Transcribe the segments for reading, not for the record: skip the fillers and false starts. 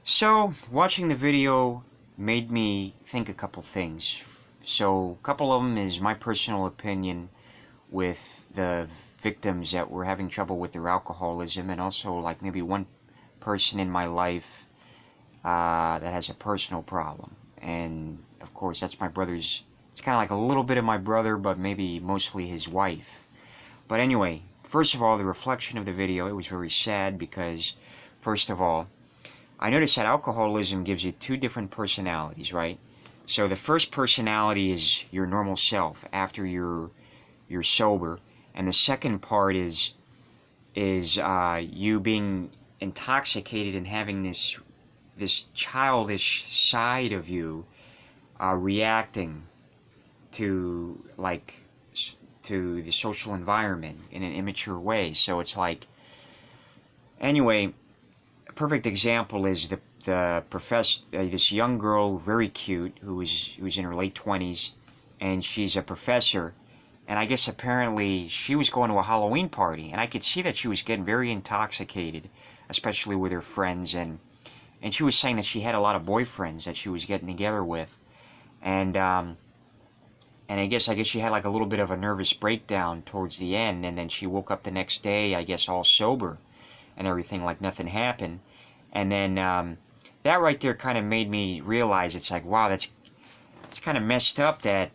So, watching the video made me think a couple things. So, a couple of them is my personal opinion with the victims that were having trouble with their alcoholism, and also like maybe one person in my life that has a personal problem. And of course, that's my brother's. It's kind of like a little bit of my brother, but maybe mostly his wife. But anyway, first of all, the reflection of the video, it was very sad because, first of all, I noticed that alcoholism gives you two different personalities, right? So the first personality is your normal self after you're sober, and the second part is you being intoxicated and having this childish side of you reacting to to the social environment in an immature way. So it's like, anyway, a perfect example is the professor, this young girl, very cute, who was in her late 20s, and she's a professor. And I guess apparently she was going to a Halloween party, and I could see that she was getting very intoxicated, especially with her friends, and she was saying that she had a lot of boyfriends that she was getting together with, and and I guess she had like a little bit of a nervous breakdown towards the end, and then she woke up the next day, I guess all sober and everything, like nothing happened. And then that right there kind of made me realize, it's like, wow, that's it's kind of messed up that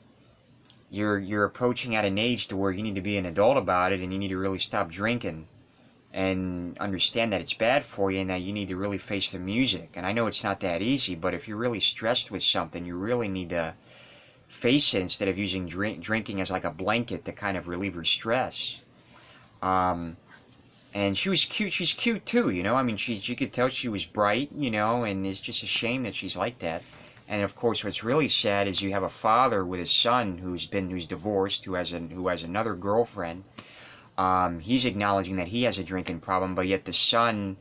you're approaching at an age to where you need to be an adult about it, and you need to really stop drinking and understand that it's bad for you, and that you need to really face the music. And I know it's not that easy, but if you're really stressed with something, you really need to face it instead of using drinking as like a blanket to kind of relieve your stress. Um, and she was cute. She's cute too, you know. I mean, you could tell she was bright, you know. And it's just a shame that she's like that. And of course, what's really sad is you have a father with his son who's divorced, who has another girlfriend. He's acknowledging that he has a drinking problem, but yet the son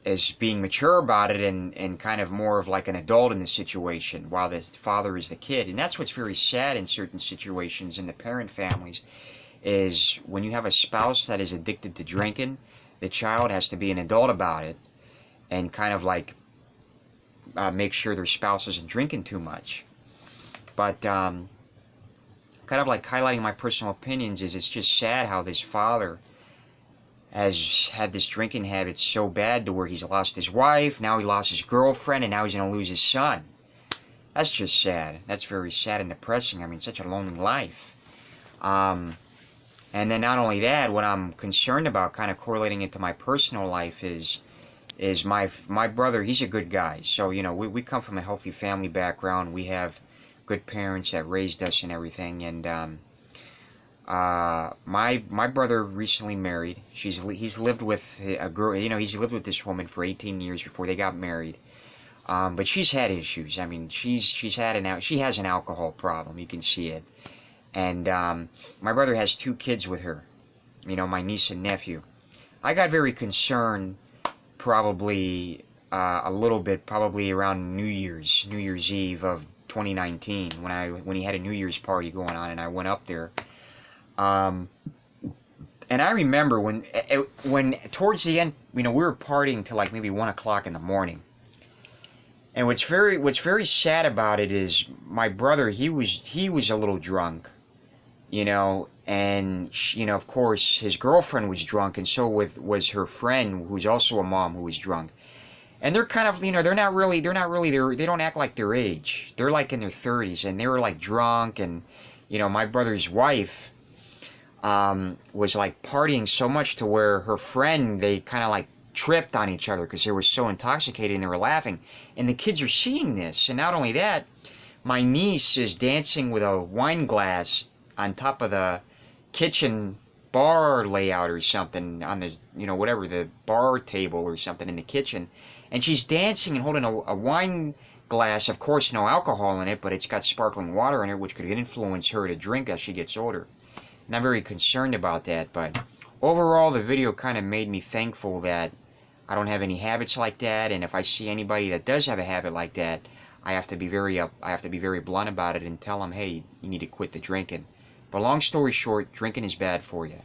is being mature about it, and kind of more of like an adult in the situation, while the father is the kid. And that's what's very sad in certain situations in the parent families, is when you have a spouse that is addicted to drinking, the child has to be an adult about it, and kind of like make sure their spouse isn't drinking too much. But kind of like highlighting my personal opinions, is it's just sad how this father has had this drinking habit so bad to where he's lost his wife, now he lost his girlfriend, and now he's going to lose his son. That's just sad. That's very sad and depressing. I mean, such a lonely life. Um, and then not only that, what I'm concerned about, kind of correlating it to my personal life, is my brother. He's a good guy. So you know, we come from a healthy family background. We have good parents that raised us and everything. And my brother recently married. He's lived with a girl. You know, he's lived with this woman for 18 years before they got married. But she's had issues. I mean, she has an alcohol problem. You can see it. And my brother has two kids with her. You know, my niece and nephew. I got very concerned, probably a little bit, probably around New Year's Eve of 2019, when he had a New Year's party going on, and I went up there. Um, and I remember when towards the end, you know, we were partying till like maybe 1 o'clock in the morning. And what's very sad about it is my brother. He was a little drunk, you know, and you know, of course, his girlfriend was drunk, and so was her friend, who's also a mom, who was drunk. And they're kind of, you know, they don't act like their age. They're like in their 30s, and they were like drunk. And you know, my brother's wife was like partying so much to where her friend, they kind of like tripped on each other because they were so intoxicated, and they were laughing. And the kids are seeing this. And not only that, my niece is dancing with a wine glass on top of the kitchen bar layout or something, on the, you know, whatever, the bar table or something in the kitchen. And she's dancing and holding a wine glass, of course no alcohol in it, but it's got sparkling water in it, which could influence her to drink as she gets older. And I'm very concerned about that. But overall, the video kind of made me thankful that I don't have any habits like that. And if I see anybody that does have a habit like that, I have to be very blunt about it and tell them, hey, you need to quit the drinking. But long story short, drinking is bad for you.